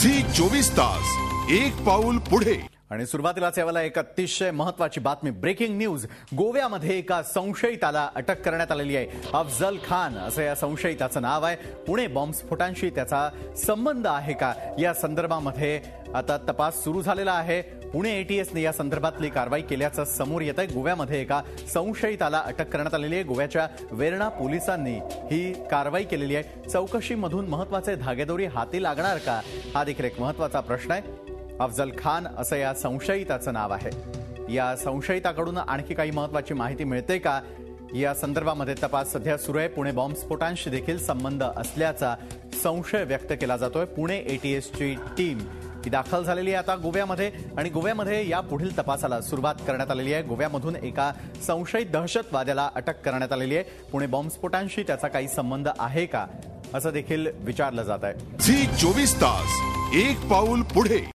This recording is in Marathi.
झी 24 तास एक पाऊल पुढे। आणि सुरुवातीलाच यावेळेला एक अतिशय महत्त्वाची बातमी, ब्रेकिंग न्यूज। गोव्यामध्ये एका संशयिताला अटक करण्यात आलेली आहे। अफजल खान असं या संशयिताचं नाव आहे। पुणे बॉम्बस्फोटांशी त्याचा संबंध आहे का, या संदर्भामध्ये आता तपास सुरू झालेला आहे। पुणे एटीएसने या संदर्भातली कारवाई केल्याचं समोर येत आहे। गोव्यामध्ये एका संशयिताला अटक करण्यात आलेली आहे। गोव्याच्या वेर्णा पोलिसांनी ही कारवाई केलेली आहे। चौकशीमधून महत्त्वाचे धागेदोरे हाती लागणार का, हा देखील एक महत्त्वाचा प्रश्न आहे। अफजल खान असं या संशयिताचं नाव आहे। या संशयिताकडून आणखी काही महत्त्वाची माहिती मिळते का, या संदर्भामध्ये तपास सध्या सुरू आहे। पुणे बॉम्बस्फोटांशी देखील संबंध असल्याचा संशय व्यक्त केला जातोय। पुणे एटीएसची टीम ही दाखल झालेली आहे आता गोव्यामध्ये, आणि गोव्यामध्ये या पुढील तपासाला सुरुवात करण्यात आलेली आहे। गोव्यामधून एका संशयित दहशतवाद्याला अटक करण्यात आलेली आहे। पुणे बॉम्बस्फोटांशी त्याचा काही संबंध आहे का, असं देखील विचारलं जात आहे। झी 24 तास एक पाऊल पुढे।